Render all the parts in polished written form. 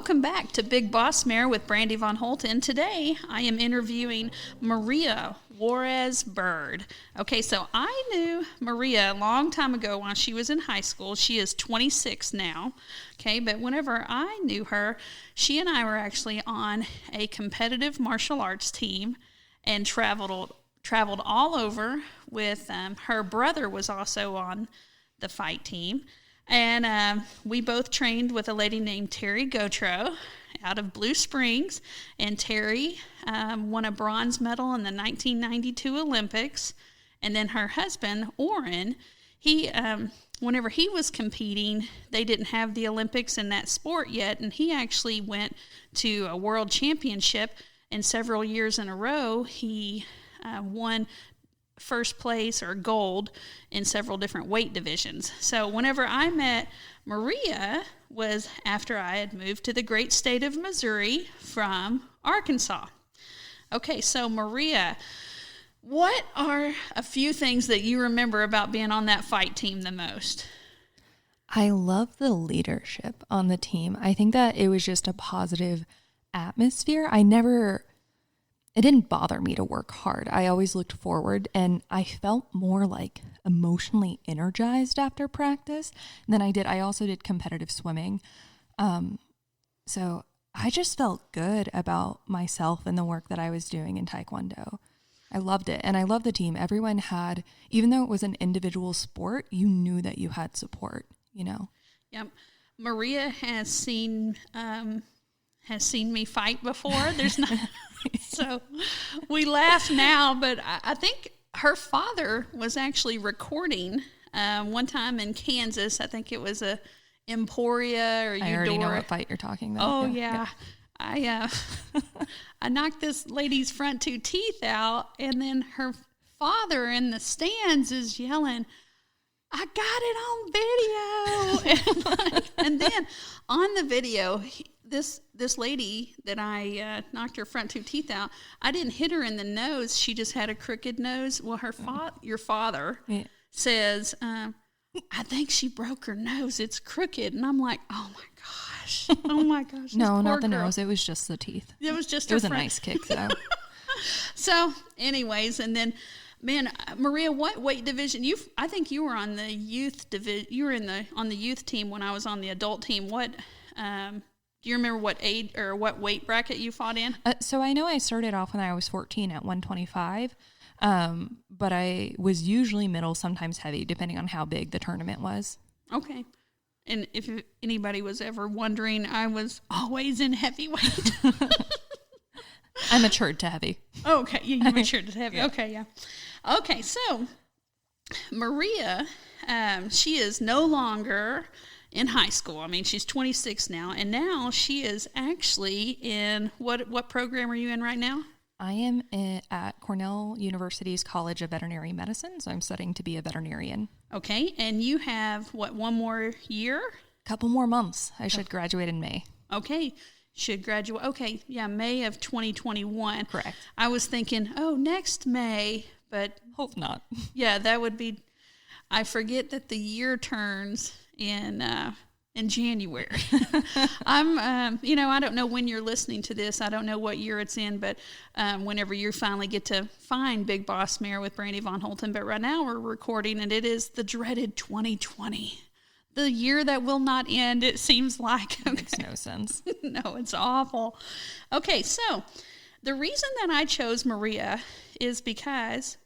Welcome back to Big Boss Mare with Brandy Von Holten. Today, I am interviewing Maria Juarez Byrd. Okay, so I knew Maria a long time ago when she was in high school. She is 26 now, okay, but whenever I knew her, she and I were actually on a competitive martial arts team and traveled all over with her brother was also on the fight team. And we both trained with a lady named Terry Gautreaux out of Blue Springs. And Terry won a bronze medal in the 1992 Olympics. And then her husband, Orrin, he whenever he was competing, they didn't have the Olympics in that sport yet. And he actually went to a world championship. And several years in a row, he won first place or gold in several different weight divisions. So whenever I met Maria was after I had moved to the great state of Missouri from Arkansas. Okay, so Maria, what are a few things that you remember about being on that fight team the most? I love the leadership on the team. I think that it was just a positive atmosphere. It didn't bother me to work hard. I always looked forward, and I felt more like emotionally energized after practice than I did. I also did competitive swimming. So I just felt good about myself and the work that I was doing in Taekwondo. I loved it, and I love the team. Everyone had, even though it was an individual sport, you knew that you had support, you know? Yep. Maria has seen me fight before. There's not... So we laugh now, but I think her father was actually recording one time in Kansas. I think it was a Emporia or Eudora. I already know what fight you're talking about. Oh, yeah. I knocked this lady's front two teeth out, and then her father in the stands is yelling, "I got it on video." and then on the video, this lady that I knocked her front two teeth out, I didn't hit her in the nose. She just had a crooked nose. Well, your father says, "I think she broke her nose. It's crooked." And I'm like, "Oh my gosh, oh my gosh." No, not the nose. It was just the teeth. It was just. It was a nice kick, though. So, anyways, and then. Man, Maria, what weight division? I think you were on the youth division. You were on the youth team when I was on the adult team. What do you remember? What age or what weight bracket you fought in? So I know I started off when I was 14 at 125, but I was usually middle, sometimes heavy, depending on how big the tournament was. Okay. And if anybody was ever wondering, I was always in heavyweight. I matured to heavy. Oh, okay. You matured to heavy. Yeah. Okay, yeah. Okay, so Maria, she is no longer in high school. I mean, she's 26 now, and now she is actually in what program are you in right now? I am at Cornell University's College of Veterinary Medicine, so I'm studying to be a veterinarian. Okay, and you have, one more year? Couple more months. I should graduate in May. Okay. Should graduate. Okay, yeah, May of 2021. Correct. I was thinking, next May, but hope not. Yeah, that would be. I forget that the year turns in January. I'm, I don't know when you're listening to this. I don't know what year it's in, but whenever you finally get to find Big Boss Mare with Brandy Von Holten, but right now we're recording, and it is the dreaded 2020. The year that will not end, it seems like. Okay. Makes no sense. No, it's awful. Okay, so the reason that I chose Maria is because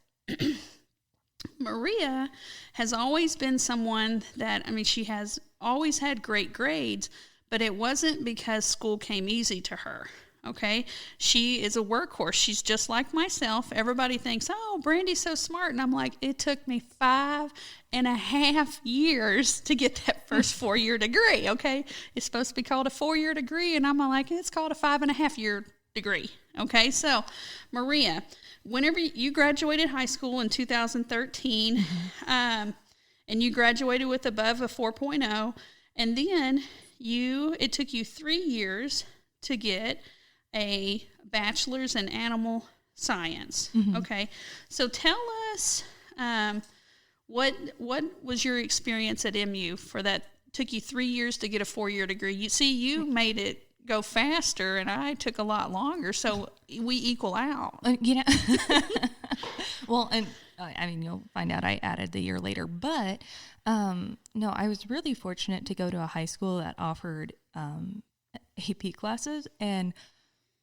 Maria has always been someone that, she has always had great grades, but it wasn't because school came easy to her. Okay, she is a workhorse. She's just like myself. Everybody thinks, "Oh, Brandy's so smart," and I'm like, it took me 5.5 years to get that first 4-year degree. Okay, it's supposed to be called a 4-year degree, and I'm like, it's called a 5.5-year degree. Okay, so Maria, whenever you graduated high school in 2013, and you graduated with above a 4.0, and then it took you 3 years to get a bachelor's in animal science. Mm-hmm. Okay, so tell us what was your experience at MU for that? Took you 3 years to get a 4-year degree. You made it go faster and I took a lot longer. So we equal out. Well, and I mean, you'll find out I added the year later, but no, I was really fortunate to go to a high school that offered AP classes, and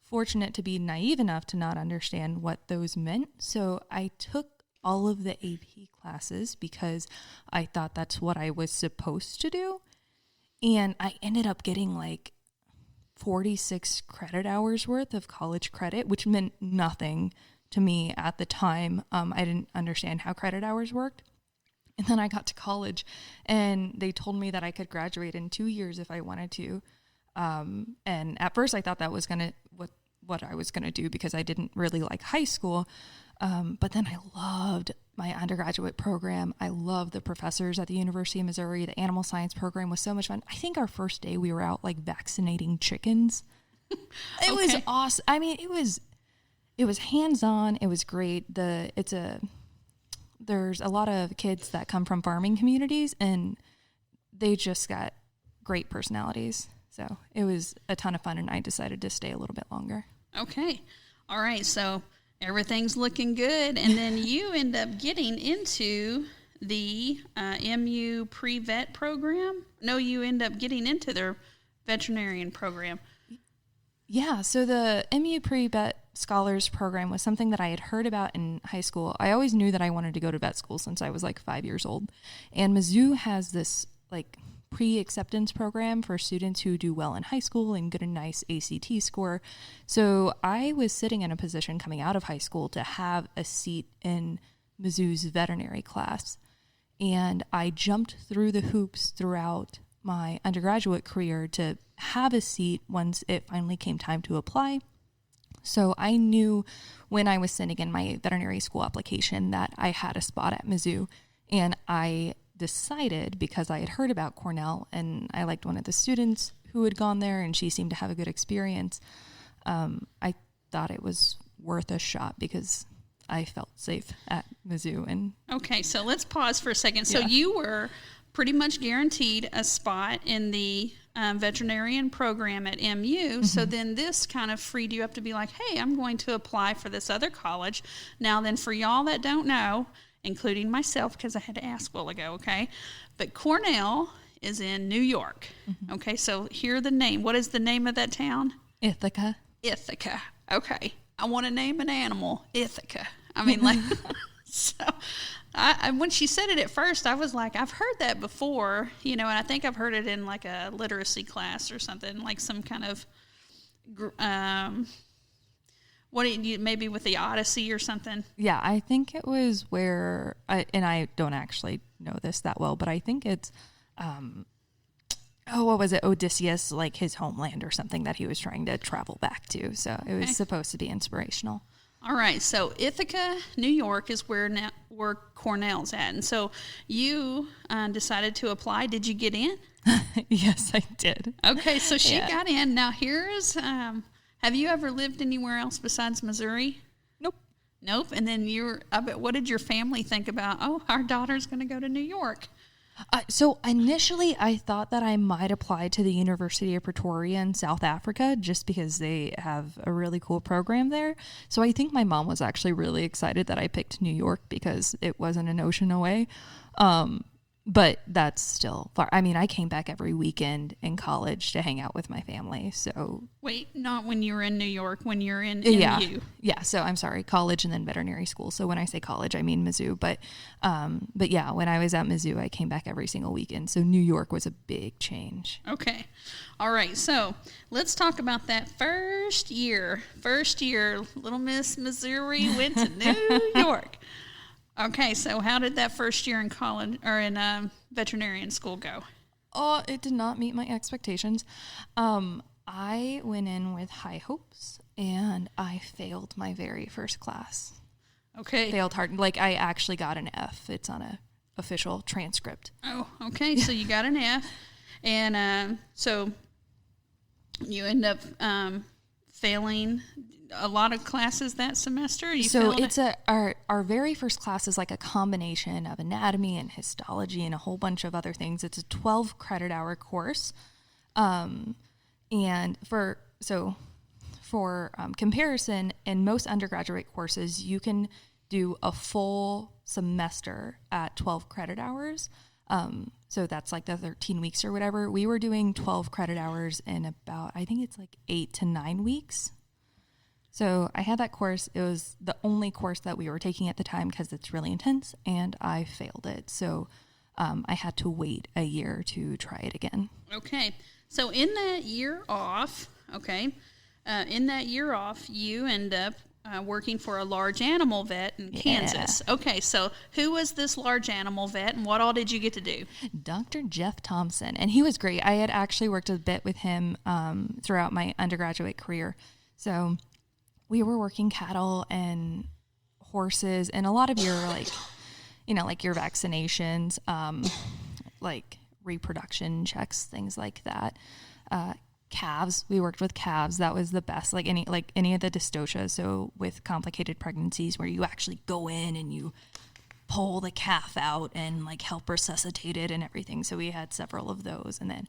fortunate to be naive enough to not understand what those meant. So I took all of the AP classes because I thought that's what I was supposed to do. And I ended up getting like 46 credit hours worth of college credit, which meant nothing to me at the time. I didn't understand how credit hours worked. And then I got to college and they told me that I could graduate in 2 years if I wanted to. And at first I thought that was what I was going to do because I didn't really like high school. But then I loved my undergraduate program. I loved the professors at the University of Missouri. The animal science program was so much fun. I think our first day we were out like vaccinating chickens. It was awesome. I mean, it was hands-on. It was great. There's a lot of kids that come from farming communities and they just got great personalities. So it was a ton of fun and I decided to stay a little bit longer. Okay. All right. So everything's looking good. And then you end up getting into the MU pre-vet program. No, you end up getting into their veterinarian program. Yeah. So the MU pre-vet scholars program was something that I had heard about in high school. I always knew that I wanted to go to vet school since I was like 5 years old. And Mizzou has this like pre-acceptance program for students who do well in high school and get a nice ACT score. So I was sitting in a position coming out of high school to have a seat in Mizzou's veterinary class. And I jumped through the hoops throughout my undergraduate career to have a seat once it finally came time to apply. So I knew when I was sending in my veterinary school application that I had a spot at Mizzou, and I decided, because I had heard about Cornell and I liked one of the students who had gone there and she seemed to have a good experience, I thought it was worth a shot because I felt safe at Mizzou. And okay, so let's pause for a second. So you were pretty much guaranteed a spot in the veterinarian program at MU. Mm-hmm. So then this kind of freed you up to be like, hey, I'm going to apply for this other college. Now then, for y'all that don't know, including myself, because I had to ask a while ago, okay? But Cornell is in New York. Mm-hmm. Okay, so hear the name. What is the name of that town? Ithaca. Ithaca. Okay. I want to name an animal Ithaca. I mean, like, so I when she said it at first, I was like, I've heard that before, and I think I've heard it in like a literacy class or something, like some kind of, maybe with the Odyssey or something? Yeah, I think it was where, and I don't actually know this that well, but I think it's, what was it? Odysseus, like his homeland or something that he was trying to travel back to. So it was supposed to be inspirational. All right. So Ithaca, New York is where Cornell's at. And so you decided to apply. Did you get in? Yes, I did. Okay. So she got in. Now here's, have you ever lived anywhere else besides Missouri? Nope. And then what did your family think about, our daughter's going to go to New York? So initially I thought that I might apply to the University of Pretoria in South Africa just because they have a really cool program there. So I think my mom was actually really excited that I picked New York because it wasn't an ocean away. But that's still far. I mean, I came back every weekend in college to hang out with my family. So wait, not when you were in New York, when you're in MU. Yeah. So I'm sorry, college and then veterinary school. So when I say college, I mean Mizzou. But yeah, when I was at Mizzou, I came back every single weekend. So New York was a big change. Okay. All right. So let's talk about that first year. Little Miss Missouri went to New York. Okay, so how did that first year in college or in veterinarian school go? Oh, it did not meet my expectations. I went in with high hopes and I failed my very first class. Okay. Failed hard. Like I actually got an F. It's on a official transcript. Oh, okay. So you got an F. And so you end up failing a lot of classes that semester? So it's our very first class is like a combination of anatomy and histology and a whole bunch of other things. It's a 12 credit hour course. And And for comparison, in most undergraduate courses, you can do a full semester at 12 credit hours. So that's like the 13 weeks or whatever. We were doing 12 credit hours in about, I think it's like 8 to 9 weeks. So I had that course. It was the only course that we were taking at the time because it's really intense, and I failed it. So I had to wait a year to try it again. Okay. So in that year off, you end up working for a large animal vet in Kansas. Okay, so who was this large animal vet, and what all did you get to do? Dr. Jeff Thompson, and he was great. I had actually worked a bit with him throughout my undergraduate career. So we were working cattle and horses and a lot of your like your vaccinations, like reproduction checks, things like that. Calves, we worked with calves. That was the best, like any of the dystocia. So with complicated pregnancies where you actually go in and you pull the calf out and like help resuscitate it and everything. So we had several of those. And then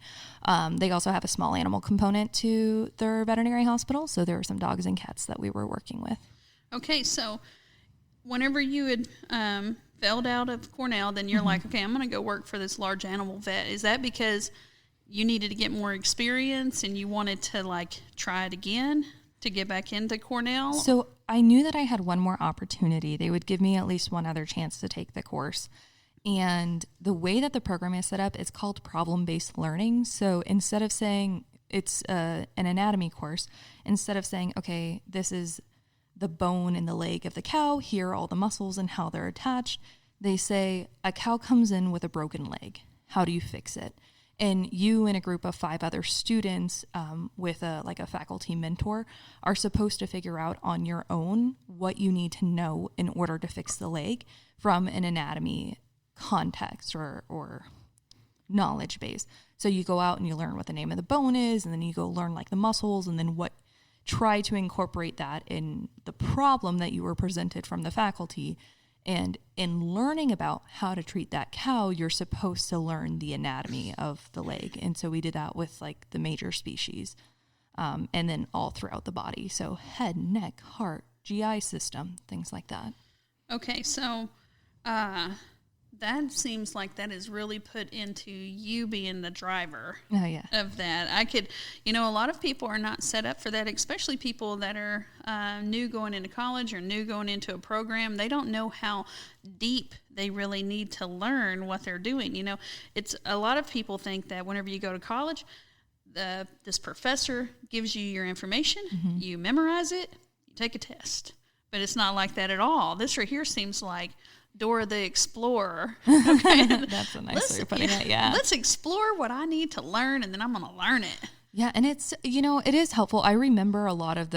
they also have a small animal component to their veterinary hospital. So there were some dogs and cats that we were working with. Okay, so whenever you had failed out of Cornell, then you're like, okay, I'm going to go work for this large animal vet. Is that because you needed to get more experience and you wanted to like try it again to get back into Cornell? So I knew that I had one more opportunity. They would give me at least one other chance to take the course. And the way that the program is set up, it's called problem-based learning. So instead of saying it's an anatomy course, instead of saying, okay, this is the bone in the leg of the cow, here are all the muscles and how they're attached, they say a cow comes in with a broken leg. How do you fix it? And you and a group of 5 other students with a faculty mentor are supposed to figure out on your own what you need to know in order to fix the leg from an anatomy context or knowledge base. So you go out and you learn what the name of the bone is, and then you go learn like the muscles, and then try to incorporate that in the problem that you were presented from the faculty. And in learning about how to treat that cow, you're supposed to learn the anatomy of the leg. And so we did that with like the major species, and then all throughout the body. So head, neck, heart, GI system, things like that. Okay, so that seems like that is really put into you being the driver of that. I could, a lot of people are not set up for that, especially people that are new going into college or new going into a program. They don't know how deep they really need to learn what they're doing. It's a lot of people think that whenever you go to college, this professor gives you your information, you memorize it, you take a test. But it's not like that at all. This right here seems like Dora the Explorer. Okay. That's a nice way of putting it, yeah. Let's explore what I need to learn, and then I'm going to learn it. Yeah, and it's, it is helpful. I remember a lot of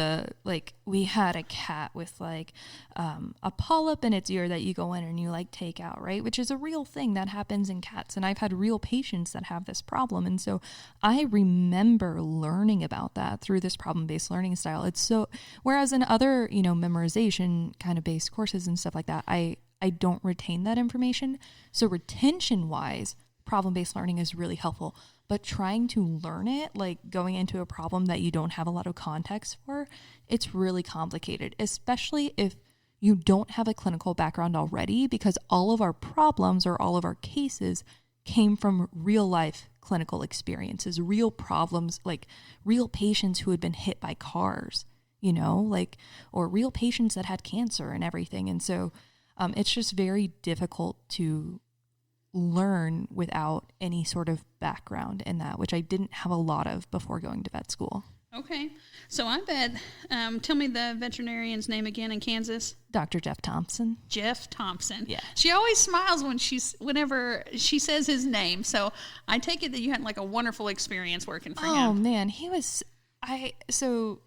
we had a cat with a polyp in its ear that you go in and you take out, right? Which is a real thing that happens in cats. And I've had real patients that have this problem. And so I remember learning about that through this problem-based learning style. It's so, whereas in other, memorization kind of based courses and stuff like that, I don't retain that information. So retention-wise, problem-based learning is really helpful. But trying to learn it, going into a problem that you don't have a lot of context for, it's really complicated, especially if you don't have a clinical background already, because all of our problems or all of our cases came from real-life clinical experiences, real problems, real patients who had been hit by cars, or real patients that had cancer and everything. And so it's just very difficult to learn without any sort of background in that, which I didn't have a lot of before going to vet school. Okay. So I bet, tell me the veterinarian's name again in Kansas. Dr. Jeff Thompson. Jeff Thompson. Yeah. She always smiles whenever she says his name. So I take it that you had a wonderful experience working for him. Oh man, so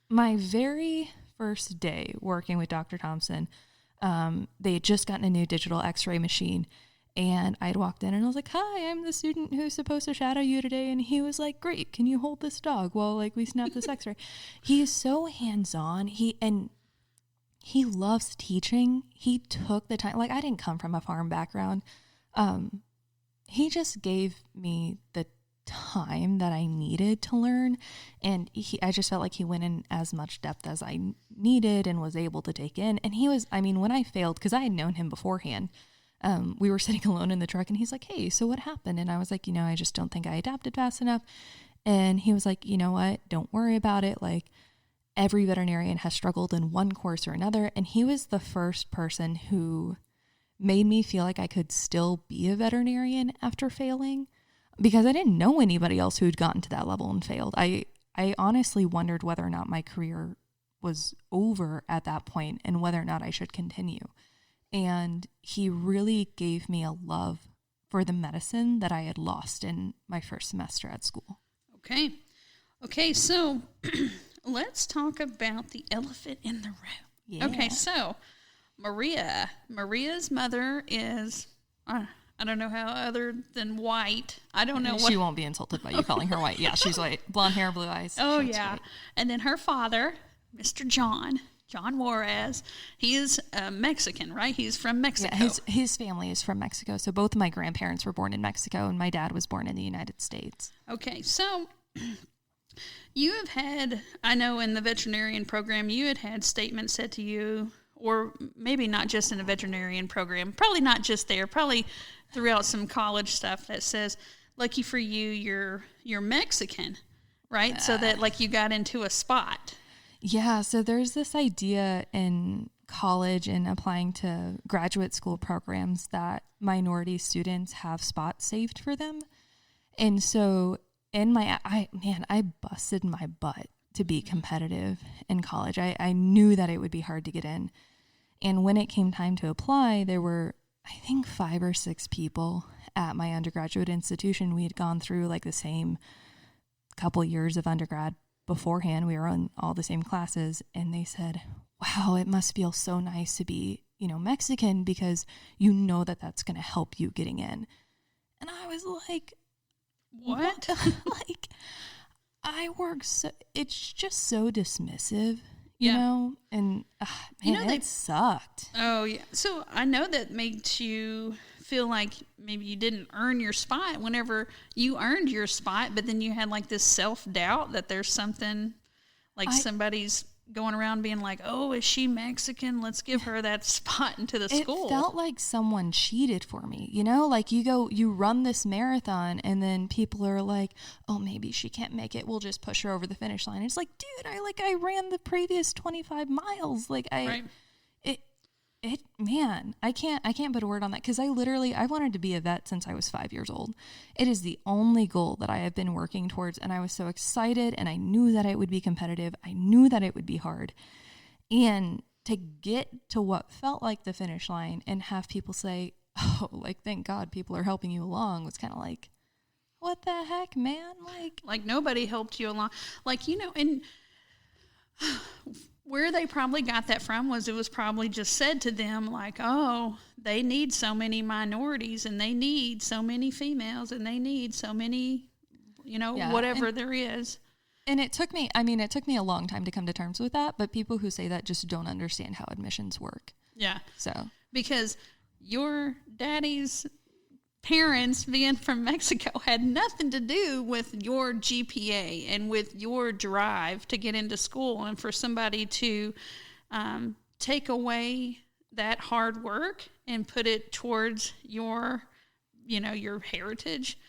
my very first day working with Dr. Thompson, they had just gotten a new digital x-ray machine. And I'd walked in and I was like, hi, I'm the student who's supposed to shadow you today. And he was like, great, can you hold this dog while we snap this x-ray? He is so hands-on. He loves teaching. He took the time. I didn't come from a farm background. He just gave me the time that I needed to learn. And I just felt like he went in as much depth as I needed and was able to take in. And he was, I mean, when I failed, because I had known him beforehand, we were sitting alone in the truck and he's like, hey, so what happened? And I was like, I just don't think I adapted fast enough. And he was like, you know what? Don't worry about it. Like, every veterinarian has struggled in one course or another. And he was the first person who made me feel like I could still be a veterinarian after failing, because I didn't know anybody else who had gotten to that level and failed. I honestly wondered whether or not my career was over at that point and whether or not I should continue. And he really gave me a love for the medicine that I had lost in my first semester at school. Okay, so let's talk about the elephant in the room. Yeah. Okay, so Maria's mother is, I don't know how other than white. I don't know. She won't be insulted by you calling her white. Yeah, she's white. Blonde hair, blue eyes. Oh, yeah. White. And then her father, Mr. John Juarez, he is Mexican, right? He's from Mexico. Yeah, his family is from Mexico. So both of my grandparents were born in Mexico, and my dad was born in the United States. Okay, so you have had, I know in the veterinarian program, you had statements said to you, or maybe not just in a veterinarian program, probably not just there, probably throughout some college stuff that says, lucky for you, you're Mexican, right? So that like you got into a spot. Yeah, so there's this idea in college and applying to graduate school programs that minority students have spots saved for them. And so I busted my butt to be competitive in college. I knew that it would be hard to get in. And when it came time to apply, there were, I think, 5 or 6 people at my undergraduate institution. We had gone through like the same couple years of undergrad beforehand. We were on all the same classes, and they said, wow, it must feel so nice to be, Mexican, because that that's going to help you getting in. And I was like, what? Like, I work so, it's just so dismissive, and it sucked. Oh, yeah. So I know that makes you feel like maybe you didn't earn your spot whenever you earned your spot, but then you had like this self-doubt that there's something like somebody's going around being like, oh, is she Mexican? Let's give her that spot into the school. It felt like someone cheated for me, like you run this marathon and then people are like, oh, maybe she can't make it. We'll just push her over the finish line. It's like, dude, I ran the previous 25 miles. Like right. I can't put a word on that, because I wanted to be a vet since I was 5 years old. It is the only goal that I have been working towards, and I was so excited, and I knew that it would be competitive. I knew that it would be hard. And to get to what felt like the finish line and have people say, oh, like, thank God people are helping you along, was kind of like, what the heck, man? Like nobody helped you along. Like, and where they probably got that from was it was probably just said to them like, oh, they need so many minorities and they need so many females and they need so many, whatever there is. And it took me a long time to come to terms with that, but people who say that just don't understand how admissions work. Yeah. So, because your daddy's parents being from Mexico had nothing to do with your GPA and with your drive to get into school, and for somebody to take away that hard work and put it towards your heritage,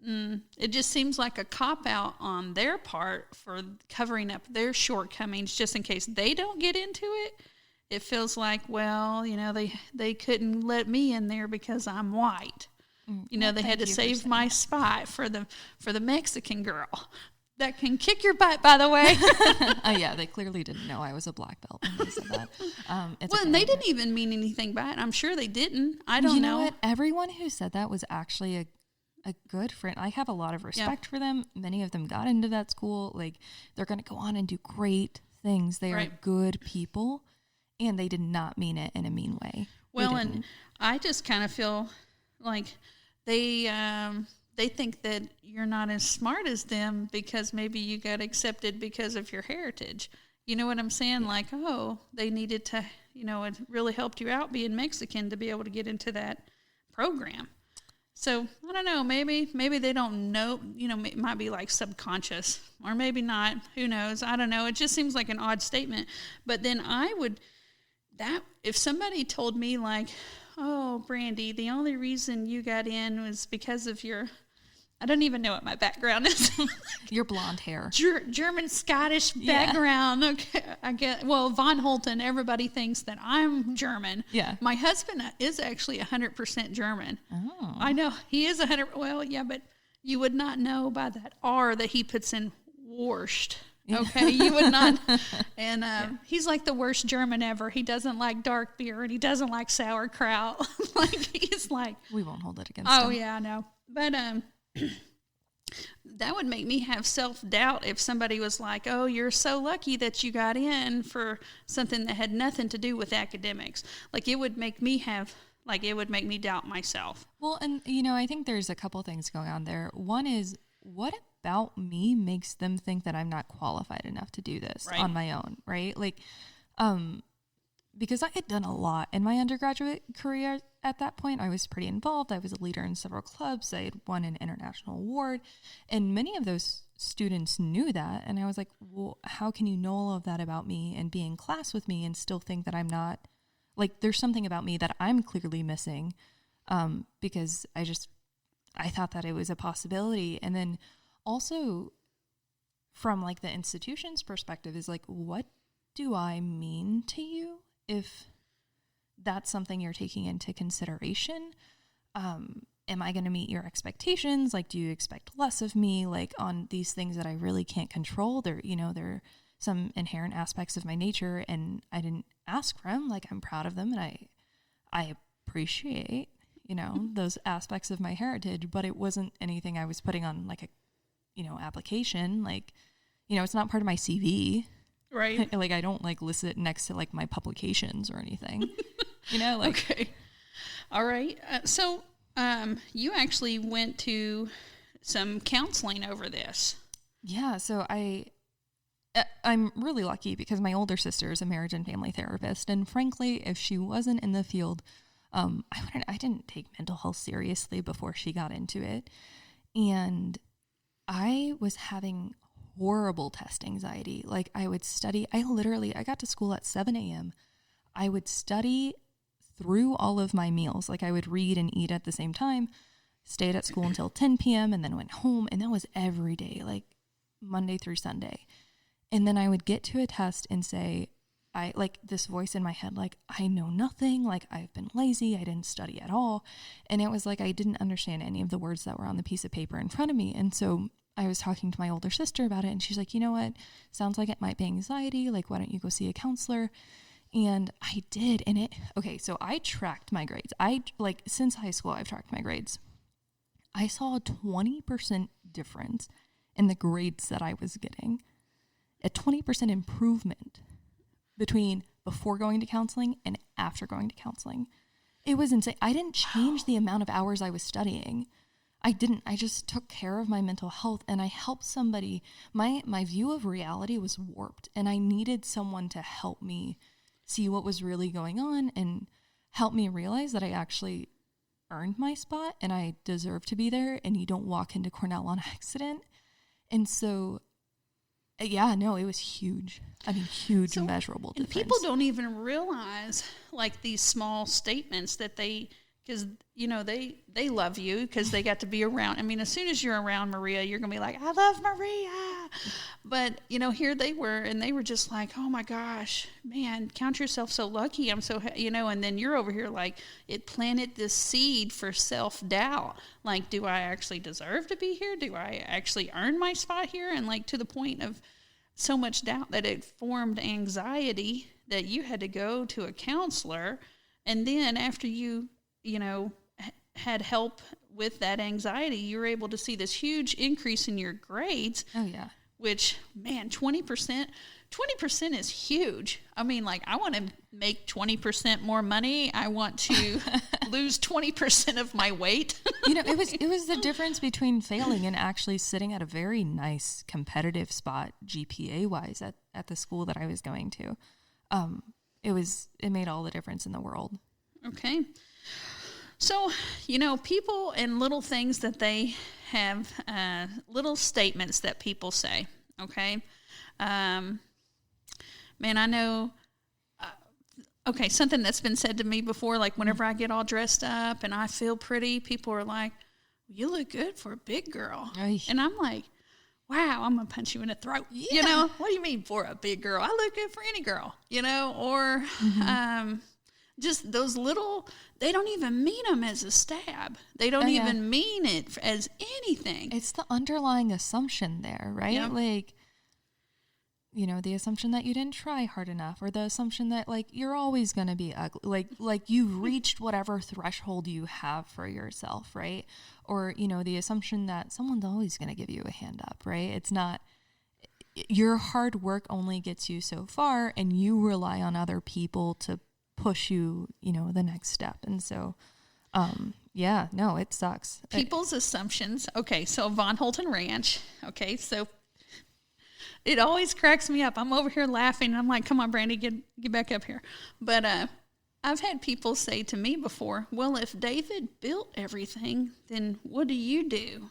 it just seems like a cop-out on their part for covering up their shortcomings just in case they don't get into it. It feels like, well, they couldn't let me in there because I'm white. They had to save my spot for the Mexican girl that can kick your butt, by the way. Yeah, they clearly didn't know I was a black belt when they said that. And they didn't even mean anything by it. I'm sure they didn't. I don't know. You know what? Everyone who said that was actually a good friend. I have a lot of respect for them. Many of them got into that school. Like, they're going to go on and do great things. They are good people, and they did not mean it in a mean way. Well, and I just kind of feel like they think that you're not as smart as them because maybe you got accepted because of your heritage. You know what I'm saying? Like, oh, they needed to, it really helped you out being Mexican to be able to get into that program. So I don't know, maybe they don't know, it might be like subconscious, or maybe not, who knows, I don't know. It just seems like an odd statement. But then if somebody told me like, oh, Brandy, the only reason you got in was because of I don't even know what my background is. Your blonde hair. German Scottish background. Okay, I get. Well, Von Holten. Everybody thinks that I'm German. Yeah. My husband is actually 100% German. Oh. I know he is 100. Well, yeah, but you would not know by that R that he puts in Wurst. Okay, you would not. And he's like the worst German ever. He doesn't like dark beer and he doesn't like sauerkraut. He's like. We won't hold it against him. Oh him. yeah, I know. But that would make me have self-doubt if somebody was like, oh, you're so lucky that you got in for something that had nothing to do with academics. Like, it would make me doubt myself. Well, and, I think there's a couple things going on there. One is, what about me makes them think that I'm not qualified enough to do this on my own, right? Like, because I had done a lot in my undergraduate career at that point. I was pretty involved. I was a leader in several clubs. I had won an international award. And many of those students knew that. And I was like, well, how can you know all of that about me and be in class with me and still think that I'm not, like, there's something about me that I'm clearly missing, because I thought that it was a possibility. And then also from, like, the institution's perspective is like, what do I mean to you if that's something you're taking into consideration? Am I going to meet your expectations? Like, do you expect less of me, like, on these things that I really can't control? There are some inherent aspects of my nature, and I didn't ask for them. Like, I'm proud of them, and I appreciate, those aspects of my heritage, but it wasn't anything I was putting on, like, a, application. Like, it's not part of my CV. Right. Like, I don't, like, list it next to, like, my publications or anything. Okay. All right. So you actually went to some counseling over this. Yeah. So I'm really lucky because my older sister is a marriage and family therapist. And frankly, if she wasn't in the field, I didn't take mental health seriously before she got into it. And I was having horrible test anxiety. Like, I would study. I got to school at 7 a.m. I would study through all of my meals. Like, I would read and eat at the same time, stayed at school until 10 p.m. and then went home. And that was every day, like Monday through Sunday. And then I would get to a test and say, this voice in my head, like, I know nothing. Like, I've been lazy. I didn't study at all. And it was like, I didn't understand any of the words that were on the piece of paper in front of me. And so I was talking to my older sister about it, and she's like, you know what? Sounds like it might be anxiety. Like, why don't you go see a counselor? And I did. And so I tracked my grades. Since high school, I've tracked my grades. I saw a 20% difference in the grades that I was getting, a 20% improvement between before going to counseling and after going to counseling. It was insane. I didn't change the amount of hours I was studying. I didn't. I just took care of my mental health, and I helped somebody. My view of reality was warped, and I needed someone to help me see what was really going on and help me realize that I actually earned my spot and I deserve to be there, and you don't walk into Cornell on accident. And so, yeah, no, it was huge. I mean, huge, measurable difference. And people don't even realize, like, these small statements that because, they love you because they got to be around. I mean, as soon as you're around Maria, you're going to be like, I love Maria. But, here they were, and they were just like, oh my gosh, man, count yourself so lucky. I'm so, and then you're over here like, it planted this seed for self-doubt. Like, do I actually deserve to be here? Do I actually earn my spot here? And, like, to the point of so much doubt that it formed anxiety that you had to go to a counselor. And then after you had help with that anxiety, you were able to see this huge increase in your grades. Oh, yeah. Which, man, 20% is huge. I mean, like, I want to make 20% more money. I want to lose 20% of my weight. It was the difference between failing and actually sitting at a very nice competitive spot GPA-wise at the school that I was going to. It made all the difference in the world. Okay. So, people and little things that they have, little statements that people say, okay? Man, I know, something that's been said to me before, like whenever I get all dressed up and I feel pretty, people are like, you look good for a big girl. Ay. And I'm like, wow, I'm going to punch you in the throat. Yeah. What do you mean for a big girl? I look good for any girl, or just those little, they don't even mean them as a stab. They don't even mean it as anything. It's the underlying assumption there, right? Yeah. Like, the assumption that you didn't try hard enough, or the assumption that, like, you're always going to be ugly. Like you've reached whatever threshold you have for yourself, right? Or, the assumption that someone's always going to give you a hand up, right? It's not, your hard work only gets you so far, and you rely on other people to push you, the next step. And so, it sucks. People's assumptions. Okay, so Von Holton Ranch. Okay, so it always cracks me up. I'm over here laughing, and I'm like, come on, Brandy, get back up here. But I've had people say to me before, well, if David built everything, then what do you do?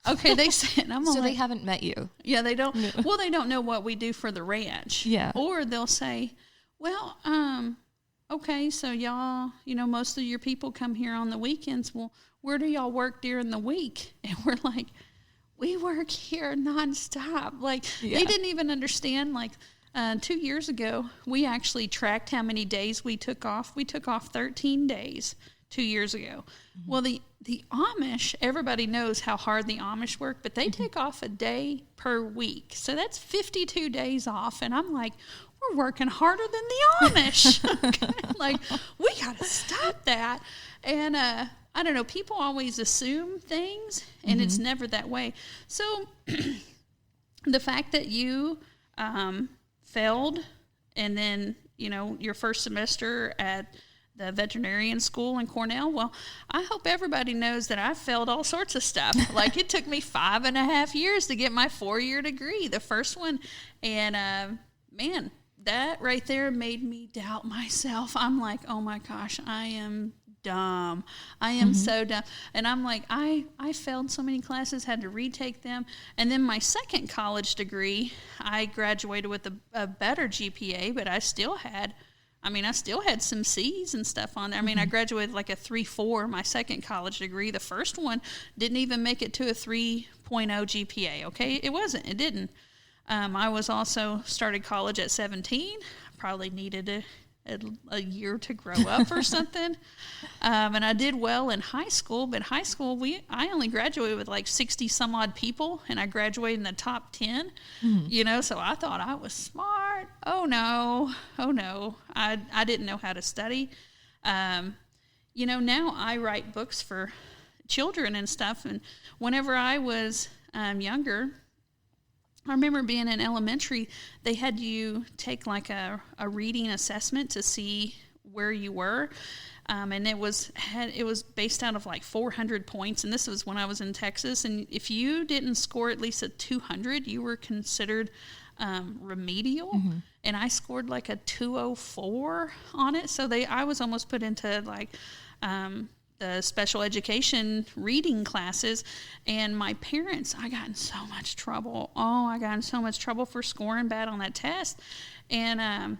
Okay, they said. So they haven't met you. Yeah, they don't. No. Well, they don't know what we do for the ranch. Yeah. Or they'll say, well, okay, so y'all, most of your people come here on the weekends. Well, where do y'all work during the week? And we're like, we work here nonstop. Like, they didn't even understand. Like, 2 years ago, we actually tracked how many days we took off. We took off 13 days 2 years ago. Mm-hmm. Well, the Amish, everybody knows how hard the Amish work, but they take off a day per week. So that's 52 days off. And I'm like, we're working harder than the Amish. Okay? Like, we got to stop that. And I don't know, people always assume things, and it's never that way. So the fact that you failed, and then, your first semester at the veterinarian school in Cornell, well, I hope everybody knows that I failed all sorts of stuff. Like, it took me 5.5 years to get my 4-year degree, the first one. And, man, that right there made me doubt myself. I'm like, oh my gosh, I am dumb. I am so dumb. And I'm like, I failed so many classes, had to retake them. And then my second college degree, I graduated with a better GPA, but I still had some C's and stuff on there. I mean, I graduated like a 3.4, my second college degree. The first one didn't even make it to a 3.0 GPA, okay? It didn't. I was also started college at 17. Probably needed a year to grow up or something. And I did well in high school, but high school, I only graduated with like 60 some odd people, and I graduated in the top 10, so I thought I was smart. Oh no. I didn't know how to study. Now I write books for children and stuff. And whenever I was younger, I remember being in elementary, they had you take like a reading assessment to see where you were. And it was based out of like 400 points. And this was when I was in Texas. And if you didn't score at least a 200, you were considered remedial. And I scored like a 204 on it. So I was almost put into like the special education reading classes. And my parents, I got in so much trouble. I got in so much trouble for scoring bad on that test. And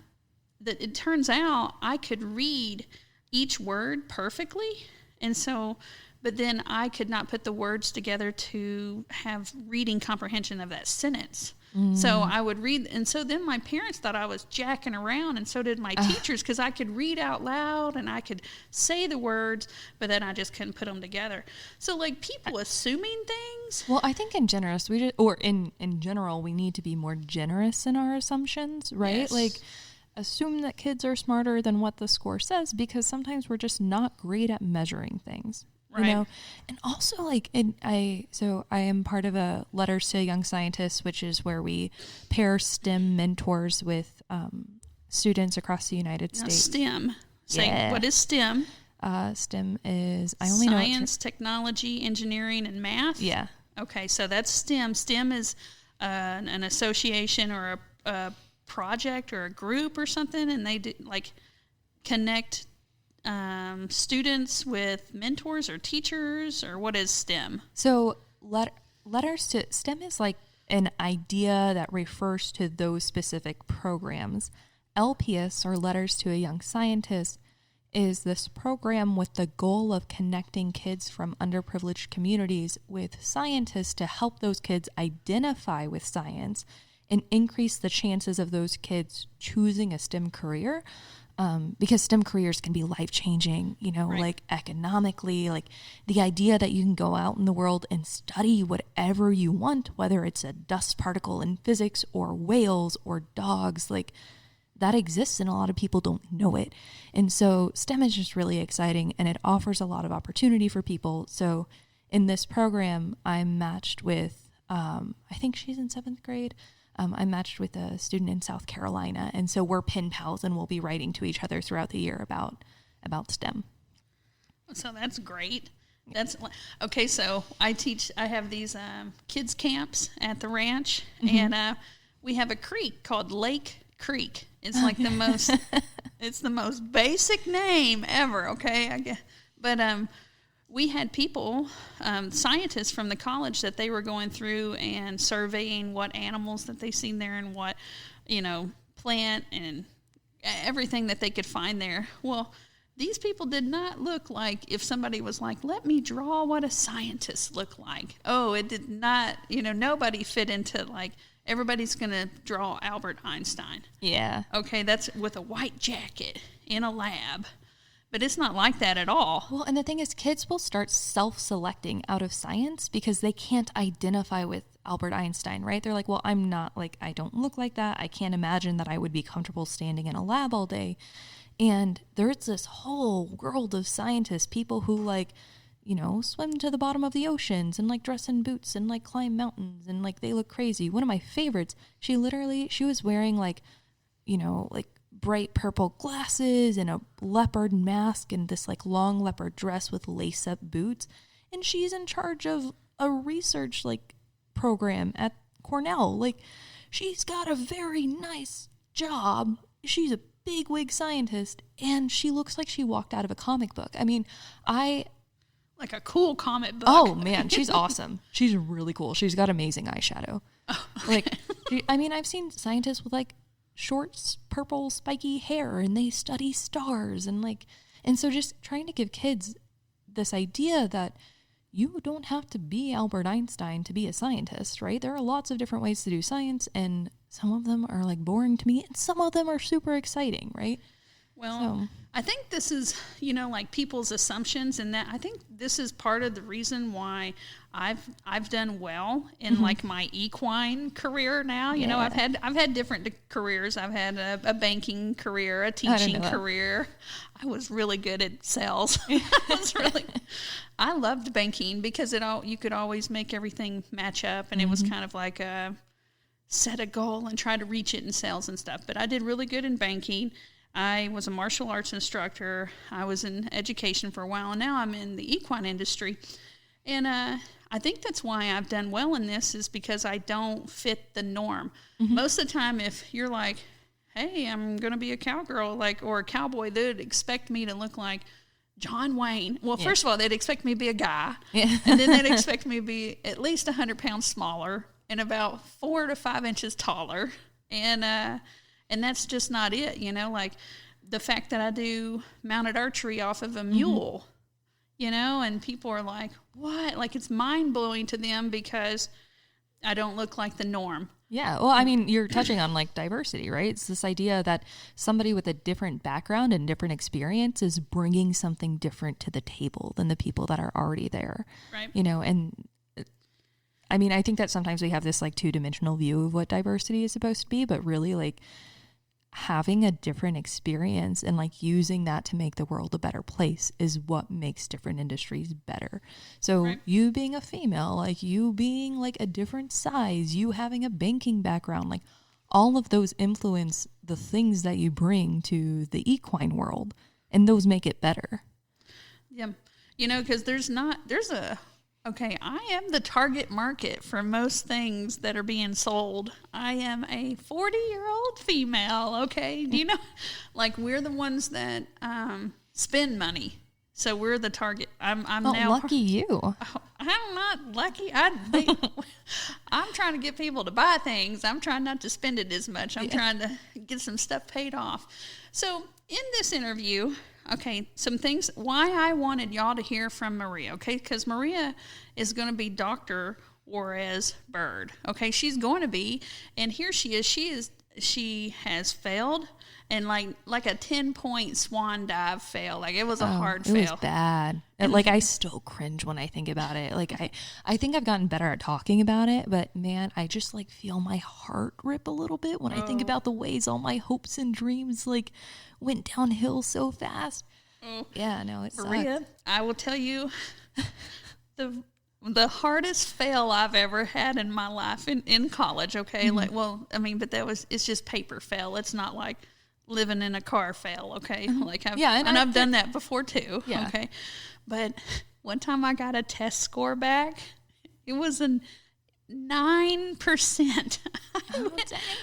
that it turns out I could read each word perfectly. And so, but then I could not put the words together to have reading comprehension of that sentence. So I would read, and so then my parents thought I was jacking around, and so did my teachers, because I could read out loud and I could say the words, but then I just couldn't put them together. So like people assuming things. Well, I think in general, we need to be more generous in our assumptions, right? Yes. Like, assume that kids are smarter than what the score says, because sometimes we're just not great at measuring things. Right. And also I am part of a Letters to Young Scientists, which is where we pair STEM mentors with students across the United States. STEM. Say, what is STEM? STEM is, I only know science, technology, engineering, and math. Yeah. Okay, so that's STEM. STEM is an association or a project or a group or something, and they connect students with mentors or teachers, or what is STEM? So letters to STEM is like an idea that refers to those specific programs. LPS, or Letters to a Young Scientist, is this program with the goal of connecting kids from underprivileged communities with scientists to help those kids identify with science and increase the chances of those kids choosing a STEM career. Because STEM careers can be life-changing, Right. like economically, like the idea that you can go out in the world and study whatever you want, whether it's a dust particle in physics or whales or dogs, like that exists and a lot of people don't know it. And so STEM is just really exciting and it offers a lot of opportunity for people. So in this program, I'm matched with, I think she's in 7th grade. I'm matched with a student in South Carolina. And so we're pen pals and we'll be writing to each other throughout the year about STEM. So that's great. That's okay. So I have these kids camps at the ranch, and we have a creek called Lake Creek. It's like it's the most basic name ever. Okay, I guess, but we had people, scientists from the college, that they were going through and surveying what animals that they seen there and what, plant and everything that they could find there. Well, these people did not look like, if somebody was like, let me draw what a scientist looked like. Oh, it did not, nobody fit into like, everybody's going to draw Albert Einstein. Yeah. Okay, that's with a white jacket in a lab. But it's not like that at all. Well, and the thing is, kids will start self-selecting out of science because they can't identify with Albert Einstein, right? They're like, well, I'm not like, I don't look like that. I can't imagine that I would be comfortable standing in a lab all day. And there's this whole world of scientists, people who like, swim to the bottom of the oceans and like dress in boots and like climb mountains and like they look crazy. One of my favorites, she was wearing like, like bright purple glasses and a leopard mask and this like long leopard dress with lace-up boots. And she's in charge of a research like program at Cornell. Like she's got a very nice job. She's a bigwig scientist and she looks like she walked out of a comic book. I mean, like a cool comic book. Oh man, she's awesome. She's really cool. She's got amazing eyeshadow. Oh. Like, I've seen scientists with like short, purple, spiky hair, and they study stars, and so just trying to give kids this idea that you don't have to be Albert Einstein to be a scientist, right? There are lots of different ways to do science, and some of them are like boring to me, and some of them are super exciting, right? Well, I think this is, like people's assumptions, and that I think this is part of the reason why I've done well in like my equine career now. Yeah. I've had different careers. I've had a banking career, a teaching career. I was really good at sales. I loved banking because you could always make everything match up, and it was kind of like set a goal and try to reach it in sales and stuff. But I did really good in banking. I was a martial arts instructor. I was in education for a while, and now I'm in the equine industry. And I think that's why I've done well in this, is because I don't fit the norm. Mm-hmm. Most of the time, if you're like, hey, I'm going to be a cowgirl or a cowboy, they'd expect me to look like John Wayne. Well, first of all, they'd expect me to be a guy. Yeah. And then they'd expect me to be at least 100 pounds smaller and about 4 to 5 inches taller. And that's just not it, like the fact that I do mounted archery off of a mule, and people are like, what? Like it's mind-blowing to them because I don't look like the norm. Yeah. Well, I mean, you're touching on like diversity, right? It's this idea that somebody with a different background and different experience is bringing something different to the table than the people that are already there. Right. And I mean, I think that sometimes we have this like two-dimensional view of what diversity is supposed to be, but really like having a different experience and like using that to make the world a better place is what makes different industries better. So you being a female, like you being like a different size, you having a banking background, like all of those influence the things that you bring to the equine world, and those make it better. Yeah. Because I am the target market for most things that are being sold. I am a 40-year-old female, okay? Do you know, like we're the ones that spend money. So we're the target. I'm Oh, now lucky you. Oh, I'm not lucky. I'm trying to get people to buy things. I'm trying not to spend it as much. I'm trying to get some stuff paid off. So in this interview, okay, some things why I wanted y'all to hear from Maria, okay, because Maria is going to be Dr. Juarez Byrd. Okay, she's going to be, and here she is. She has failed. And like a 10-point swan dive fail. Like it was a hard fail. It was bad. Like I still cringe when I think about it. Like I think I've gotten better at talking about it, but man, I just like feel my heart rip a little bit when I think about the ways all my hopes and dreams like went downhill so fast. Yeah, no, it Maria, sucked. I will tell you the hardest fail I've ever had in my life in college, okay? Like, well, I mean, but it's just paper fail. It's not like living in a car fail, okay? Like I've done that before too, okay? But one time I got a test score back. It was a 9%.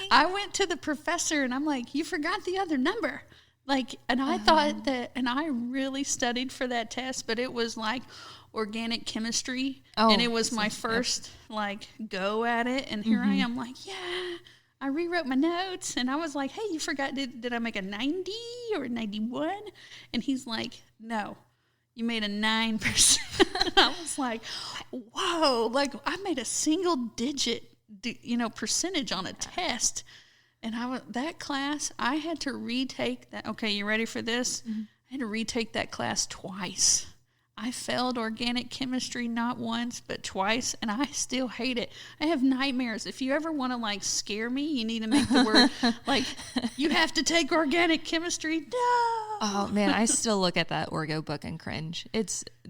I went to the professor and I'm like, you forgot the other number. Like, and I thought that, and I really studied for that test, but it was like organic chemistry. And it was my first like go at it. And here I am like, I rewrote my notes and I was like, hey, you forgot, did I make a 90 or a 91? And he's like, no, you made a 9%. And I was like, whoa, like I made a single digit, percentage on a test. And that class, I had to retake that. Okay, you ready for this? I had to retake that class twice. I failed organic chemistry not once, but twice, and I still hate it. I have nightmares. If you ever want to, like, scare me, you need to make the word, like, you have to take organic chemistry. No! Oh, man, I still look at that Orgo book and cringe.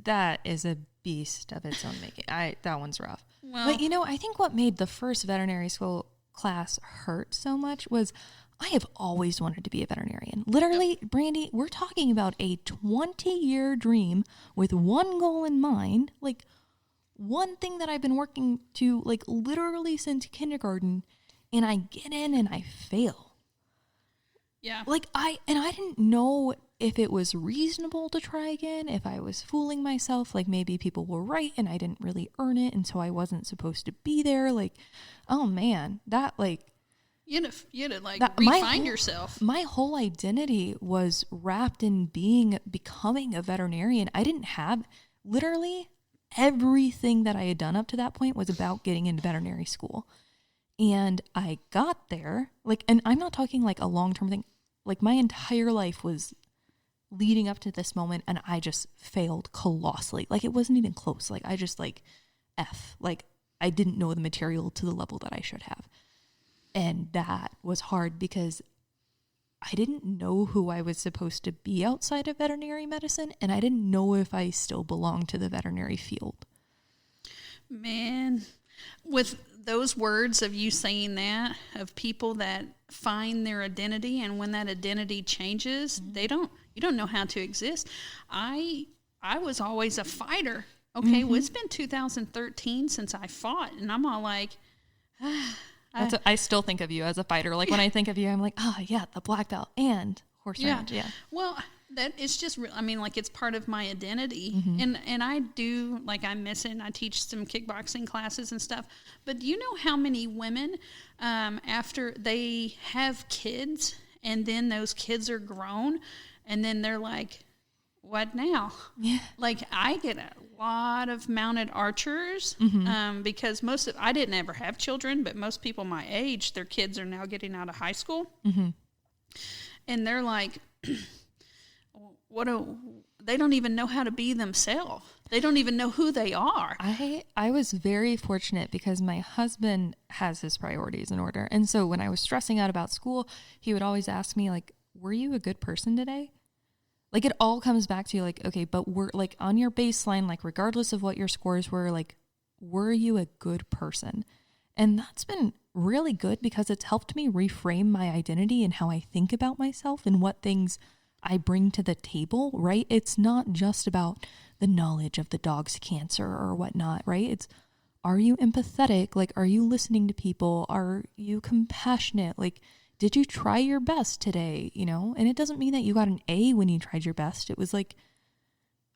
That is a beast of its own making. That one's rough. Well, but, I think what made the first veterinary school class hurt so much was I have always wanted to be a veterinarian. Literally, Brandy, we're talking about a 20-year dream with one goal in mind, like one thing that I've been working to like literally since kindergarten, and I get in and I fail. Yeah. Like I didn't know if it was reasonable to try again, if I was fooling myself, like maybe people were right and I didn't really earn it and so I wasn't supposed to be there. Like, oh man, that like You had to like refine yourself. My whole identity was wrapped in becoming a veterinarian. I didn't have literally everything that I had done up to that point was about getting into veterinary school. And I got there, like, and I'm not talking like a long-term thing. Like my entire life was leading up to this moment and I just failed colossally. Like it wasn't even close. Like I just like like I didn't know the material to the level that I should have. And that was hard because I didn't know who I was supposed to be outside of veterinary medicine, and I didn't know if I still belonged to the veterinary field. Man, with those words of you saying that, of people that find their identity, and when that identity changes, you don't know how to exist. I was always a fighter. Okay, well, it's been 2013 since I fought, and I'm all like, I still think of you as a fighter. Like when I think of you, I'm like, the black belt and horse ranch. Yeah. Well, that it's just, I mean, like it's part of my identity, and I do like I miss it. And I teach some kickboxing classes and stuff. But do you know how many women, after they have kids, and then those kids are grown, and then they're like, what now? Yeah. Like I get a lot of mounted archers because I didn't ever have children, but most people my age, their kids are now getting out of high school. And they're like, they don't even know how to be themselves. They don't even know who they are. I was very fortunate because my husband has his priorities in order. And so when I was stressing out about school, he would always ask me like, were you a good person today? Like it all comes back to like, okay, but we're like on your baseline, like regardless of what your scores were, like, were you a good person? And that's been really good because it's helped me reframe my identity and how I think about myself and what things I bring to the table, right? It's not just about the knowledge of the dog's cancer or whatnot, right? It's, are you empathetic? Like, are you listening to people? Are you compassionate? Like, did you try your best today? You know, and it doesn't mean that you got an A when you tried your best. It was like,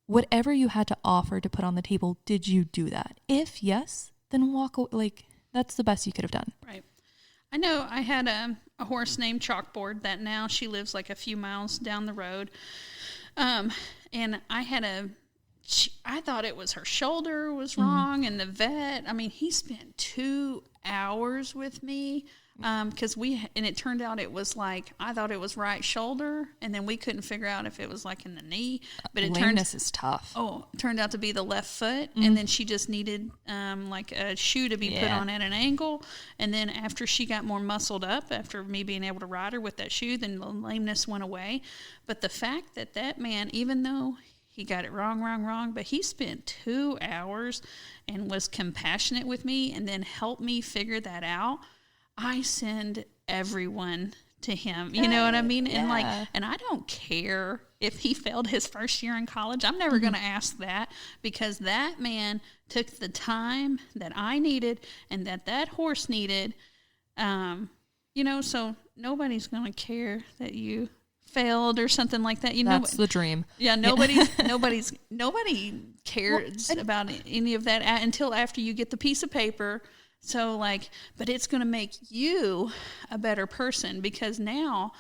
whatever you had to offer to put on the table, did you do that? If yes, then walk away. Like, that's the best you could have done. Right. I know I had a horse named Chalkboard that now she lives like a few miles down the road. And I had I thought it was her shoulder was wrong, and the vet, I mean, he spent 2 hours with me. Because and it turned out it was like, I thought it was right shoulder, and then we couldn't figure out if it was like in the knee. But Lameness is tough. It turned out to be the left foot, and then she just needed like a shoe to be put on at an angle. And then after she got more muscled up, after me being able to ride her with that shoe, then the lameness went away. But the fact that man, even though he got it wrong, but he spent 2 hours and was compassionate with me and then helped me figure that out. I send everyone to him. You know what I mean? Yeah. And I don't care if he failed his first year in college. I'm never going to ask that, because that man took the time that I needed and that horse needed. You know, so nobody's going to care that you failed or something like that. That's the dream. Yeah, nobody cares about any of that until after you get the piece of paper. So but it's going to make you a better person, because now,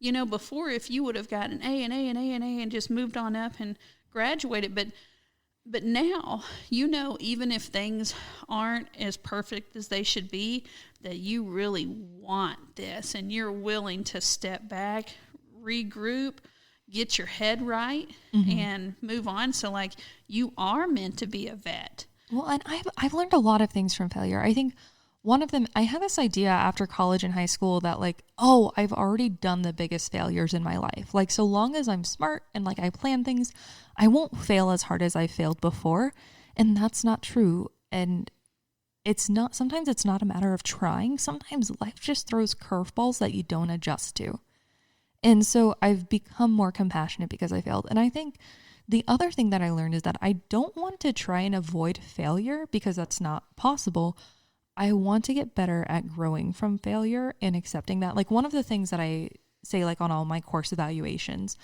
you know, before, if you would have got an A and A and A and A and just moved on up and graduated, but now, you know, even if things aren't as perfect as they should be, that you really want this and you're willing to step back, regroup, get your head right, and move on. So you are meant to be a vet. Well, and I've learned a lot of things from failure. I think one of them, I had this idea after college and high school that I've already done the biggest failures in my life. So long as I'm smart and I plan things, I won't fail as hard as I failed before. And that's not true. And sometimes it's not a matter of trying. Sometimes life just throws curveballs that you don't adjust to. And so I've become more compassionate because I failed. And I think the other thing that I learned is that I don't want to try and avoid failure, because that's not possible. I want to get better at growing from failure and accepting that. One of the things that I say on all my course evaluations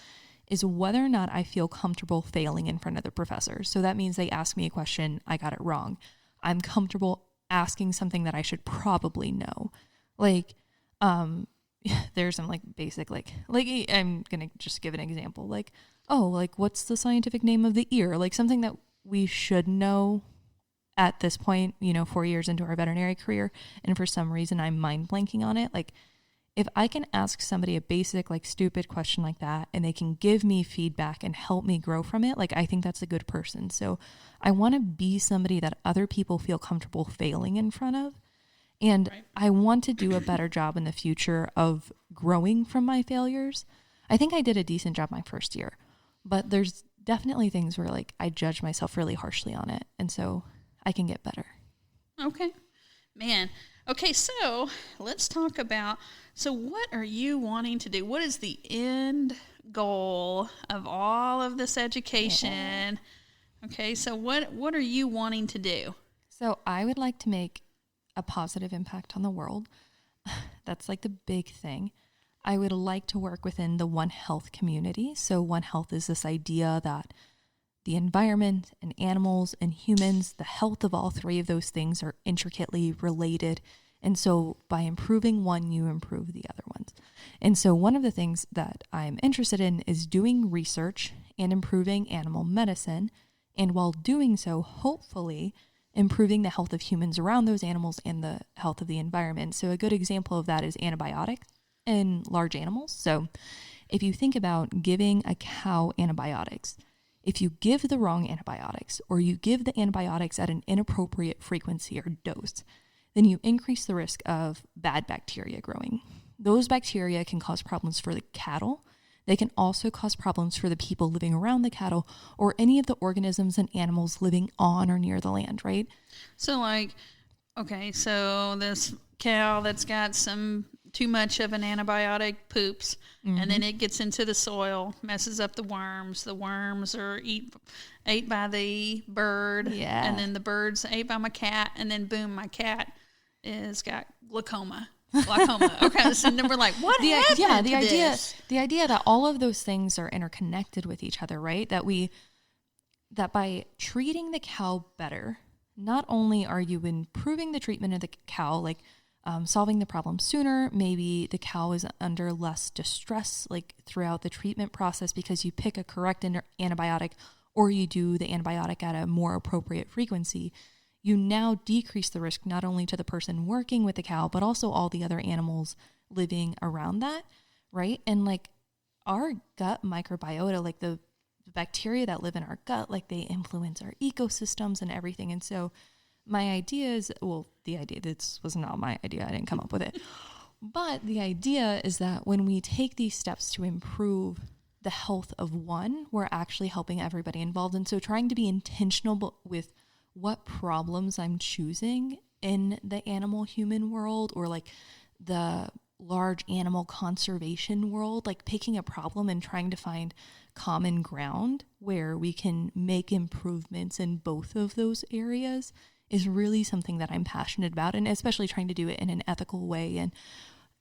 is whether or not I feel comfortable failing in front of the professor. So that means they ask me a question, I got it wrong. I'm comfortable asking something that I should probably know. There's some basic, I'm going to just give an example. What's the scientific name of the ear? Something that we should know at this point, 4 years into our veterinary career. And for some reason, I'm mind blanking on it. If I can ask somebody a basic, stupid question like that, and they can give me feedback and help me grow from it, I think that's a good person. So I want to be somebody that other people feel comfortable failing in front of. And I want to do a better job in the future of growing from my failures. I think I did a decent job my first year, but there's definitely things where I judge myself really harshly on it. And so I can get better. Okay, man. Okay, so let's talk about, what are you wanting to do? What is the end goal of all of this education? Yeah. Okay, so what are you wanting to do? So I would like to make a positive impact on the world. That's the big thing. I would like to work within the One Health community. So One Health is this idea that the environment and animals and humans, the health of all three of those things are intricately related. And so by improving one, you improve the other ones. And so one of the things that I'm interested in is doing research and improving animal medicine. And while doing so, hopefully improving the health of humans around those animals and the health of the environment. So a good example of that is antibiotics in large animals. So if you think about giving a cow antibiotics, if you give the wrong antibiotics, or you give the antibiotics at an inappropriate frequency or dose, then you increase the risk of bad bacteria growing. Those bacteria can cause problems for the cattle. They can also cause problems for the people living around the cattle, or any of the organisms and animals living on or near the land, right? So so this cow that's got too much of an antibiotic poops, and then it gets into the soil, messes up the worms. The worms are ate by the bird, and then the bird's ate by my cat, and then boom, my cat is got glaucoma. glaucoma. Okay, so then we're like, what happened to this? The idea that all of those things are interconnected with each other, right? That by treating the cow better, not only are you improving the treatment of the cow, like solving the problem sooner, maybe the cow is under less distress like throughout the treatment process because you pick a correct antibiotic or you do the antibiotic at a more appropriate frequency. You now decrease the risk not only to the person working with the cow, but also all the other animals living around that, right? And like our gut microbiota, like the bacteria that live in our gut, like they influence our ecosystems and everything. And so my idea is, this was not my idea. I didn't come up with it. But the idea is that when we take these steps to improve the health of one, we're actually helping everybody involved. And so trying to be intentional with what problems I'm choosing in the animal human world or like the large animal conservation world, like picking a problem and trying to find common ground where we can make improvements in both of those areas is really something that I'm passionate about, and especially trying to do it in an ethical way and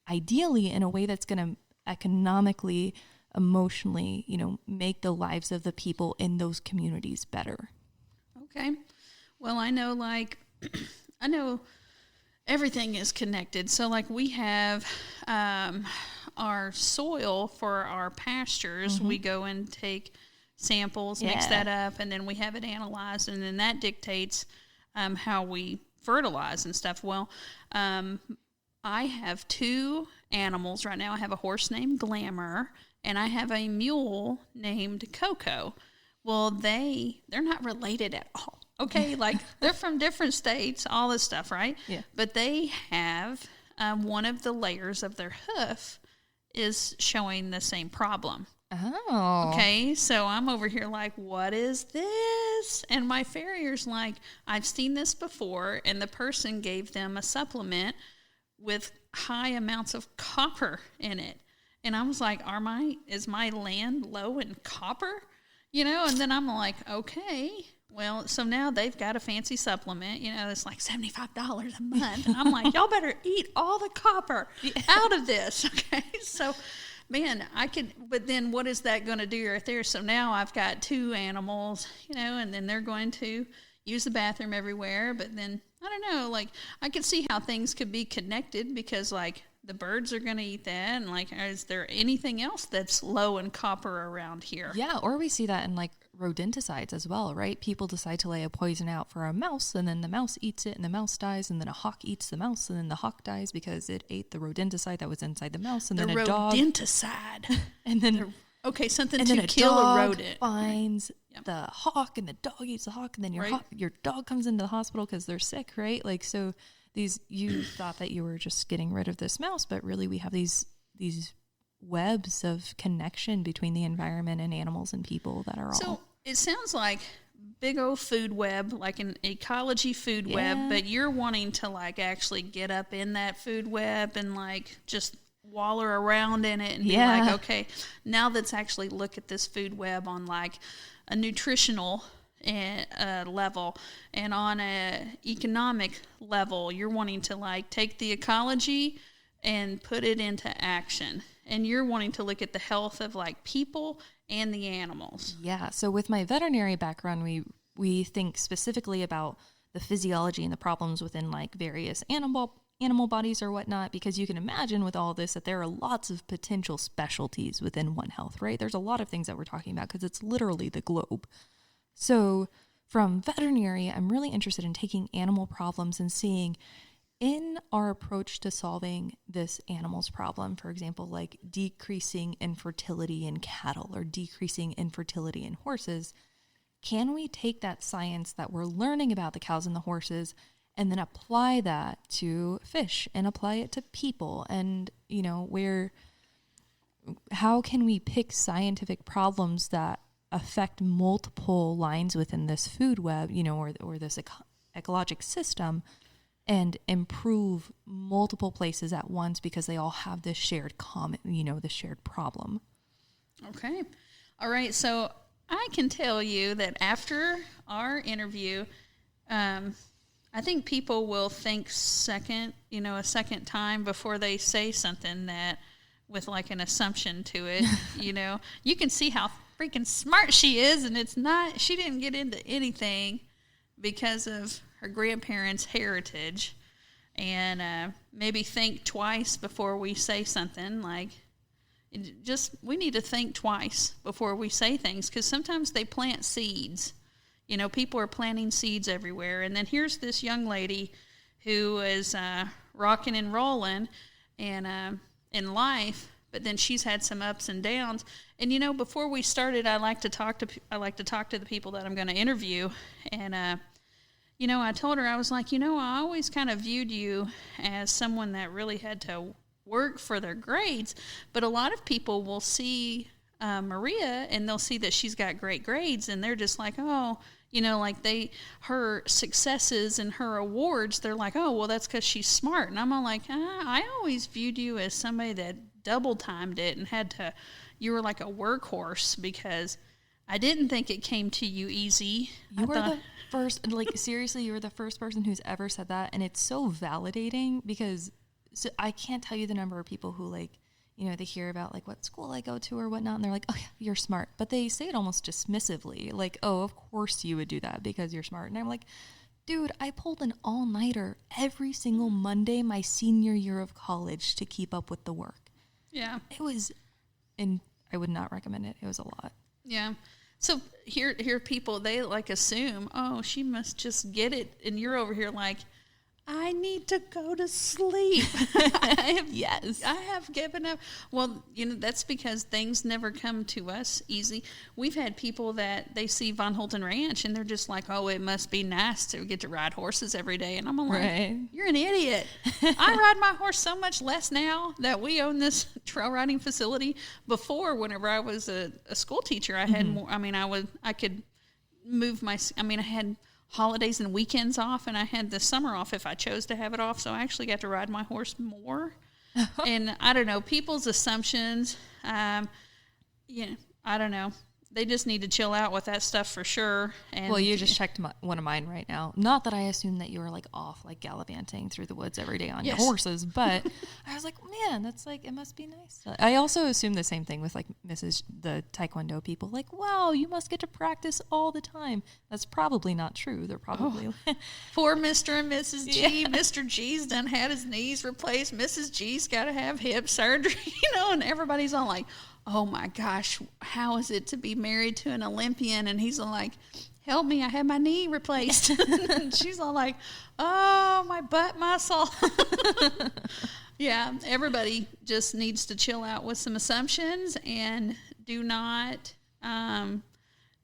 ideally in a way that's going to economically, emotionally, make the lives of the people in those communities better. Okay. Well, I know I know everything is connected. So like we have our soil for our pastures. Mm-hmm. We go and take samples, mix that up, and then we have it analyzed, and then that dictates how we fertilize and stuff. Well, I have two animals right now. I have a horse named Glamour, and I have a mule named Coco. Well, they're not related at all. Okay, like they're from different states, all this stuff, right? Yeah. But they have one of the layers of their hoof is showing the same problem. Oh. Okay, so I'm over here like, what is this? And my farrier's like, I've seen this before, and the person gave them a supplement with high amounts of copper in it. And I was like, is my land low in copper? And then I'm like, okay. Well, so now they've got a fancy supplement, it's like $75 a month. And I'm like, y'all better eat all the copper out of this. Okay. So, man, but then what is that going to do right there? So now I've got two animals, and then they're going to use the bathroom everywhere. But then, I don't know, like, I could see how things could be connected because, like, the birds are going to eat that. And, like, is there anything else that's low in copper around here? Yeah, or we see that in, like, rodenticides as well, right? People decide to lay a poison out for a mouse, and then the mouse eats it, and the mouse dies, and then a hawk eats the mouse, and then the hawk dies because it ate the rodenticide that was inside the mouse, and then a dog... The rodenticide. And then... Okay, something to kill a rodent. Finds the hawk, and the dog eats the hawk, and then your dog comes into the hospital because they're sick, right? Like, so you thought that you were just getting rid of this mouse, but really we have these webs of connection between the environment and animals and people that are all... So it sounds like big old food web, like an ecology food web, but you're wanting to like actually get up in that food web and like just waller around in it and be like, okay, now let's actually look at this food web on like a nutritional level and on a economic level. You're wanting to like take the ecology and put it into action, and you're wanting to look at the health of like people and the animals. Yeah. So with my veterinary background, we think specifically about the physiology and the problems within like various animal bodies or whatnot, because you can imagine with all this that there are lots of potential specialties within One Health, right? There's a lot of things that we're talking about because it's literally the globe. So from veterinary, I'm really interested in taking animal problems and seeing in our approach to solving this animal's problem, for example, like decreasing infertility in cattle or decreasing infertility in horses, can we take that science that we're learning about the cows and the horses and then apply that to fish and apply it to people? And, how can we pick scientific problems that affect multiple lines within this food web, or this ecologic system, and improve multiple places at once because they all have this shared this shared problem. Okay. All right. So I can tell you that after our interview, I think people will think a second time before they say something that with like an assumption to it, You can see how freaking smart she is, and she didn't get into anything because of her grandparents' heritage. And maybe think twice before we say something. Like, we need to think twice before we say things, because sometimes they plant seeds. People are planting seeds everywhere. And then here's this young lady who is rocking and rolling and in life, but then she's had some ups and downs. And before we started, I like to talk to the people that I'm going to interview. And I told her, I was like, I always kind of viewed you as someone that really had to work for their grades, but a lot of people will see Maria and they'll see that she's got great grades, and they're just like, oh, her successes and her awards, they're like, oh, well, that's because she's smart. And I'm all like, I always viewed you as somebody that double-timed it and you were like a workhorse, because I didn't think it came to you easy. You were the first, seriously, you were the first person who's ever said that, and it's so validating, because I can't tell you the number of people who, they hear about, what school I go to or whatnot, and they're like, oh, yeah, you're smart. But they say it almost dismissively, like, oh, of course you would do that because you're smart. And I'm like, dude, I pulled an all-nighter every single Monday my senior year of college to keep up with the work. Yeah. It was, and I would not recommend it. It was a lot. Yeah. So here people, they assume, oh, she must just get it. And you're over here like, I need to go to sleep. Yes. I have given up. Well, that's because things never come to us easy. We've had people that they see Von Holten Ranch and they're just like, oh, it must be nice to get to ride horses every day. And I'm like, right. You're an idiot. I ride my horse so much less now that we own this trail riding facility. Before, whenever I was a school teacher, I had more, I could move I had holidays and weekends off, and I had the summer off if I chose to have it off, so I actually got to ride my horse more. And I don't know, people's assumptions, I don't know. They just need to chill out with that stuff for sure. And well, you just checked one of mine right now. Not that I assumed that you were off gallivanting through the woods every day on your horses, but I was like, man, that's it must be nice. I also assumed the same thing with the Taekwondo people. Wow, you must get to practice all the time. That's probably not true. They're probably poor Mr. and Mrs. G. Yeah. Mr. G's done had his knees replaced. Mrs. G's got to have hip surgery, and everybody's all like, oh my gosh, how is it to be married to an Olympian? And he's all like, help me, I had my knee replaced. And she's all like, oh, my butt muscle. Yeah, everybody just needs to chill out with some assumptions and do not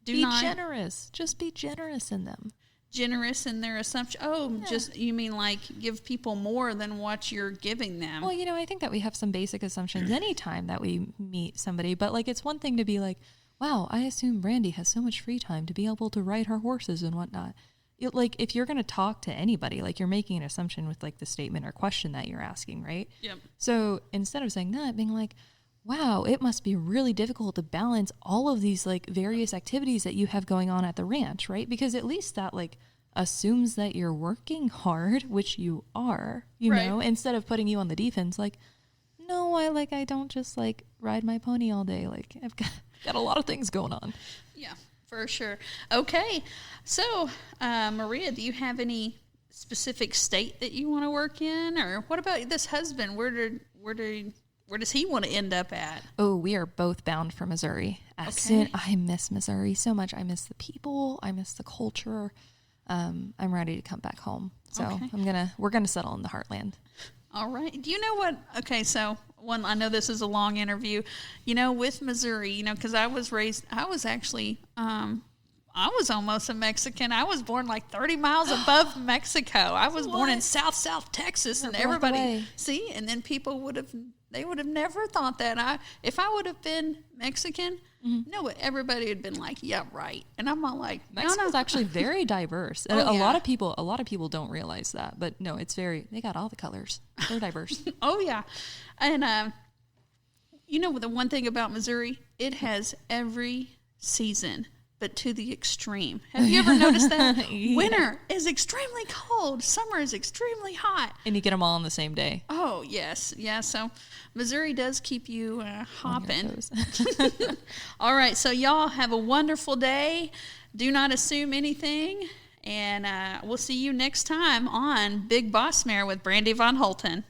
be generous. Just be generous in them. Generous in their assumption. Oh, yeah. Just, you mean give people more than what you're giving them? Well, I think that we have some basic assumptions anytime that we meet somebody, but it's one thing to be like, wow, I assume Brandy has so much free time to be able to ride her horses and whatnot. If you're going to talk to anybody, you're making an assumption with the statement or question that you're asking, right? Yep. So instead of saying that, being like, wow, it must be really difficult to balance all of these various activities that you have going on at the ranch, right? Because at least that assumes that you're working hard, which you are, you know, instead of putting you on the defense. No, I don't just ride my pony all day. I've got a lot of things going on. Yeah, for sure. Okay. So, Maria, do you have any specific state that you want to work in? Or what about this husband? Where does he want to end up at? Oh, we are both bound for Missouri. I miss Missouri so much. I miss the people. I miss the culture. I'm ready to come back home. So we're gonna settle in the heartland. All right. Do you know what? Okay, so I know this is a long interview. With Missouri, because I was actually, I was almost a Mexican. I was born 30 miles above Mexico. I was born in South Texas, and everybody and then people would have never thought that. If I would have been Mexican, no, everybody had been like, yeah, right. And I'm all like, Mexico's actually very diverse. And a lot of people don't realize that, but no, they got all the colors. They're diverse. Oh yeah. And the one thing about Missouri, it has every season. but to the extreme. Have you ever noticed that? Yeah. Winter is extremely cold. Summer is extremely hot. And you get them all on the same day. Oh, yes. Yeah, so Missouri does keep you hopping. All right, so y'all have a wonderful day. Do not assume anything. And we'll see you next time on Big Boss Mare with Brandy Von Holten.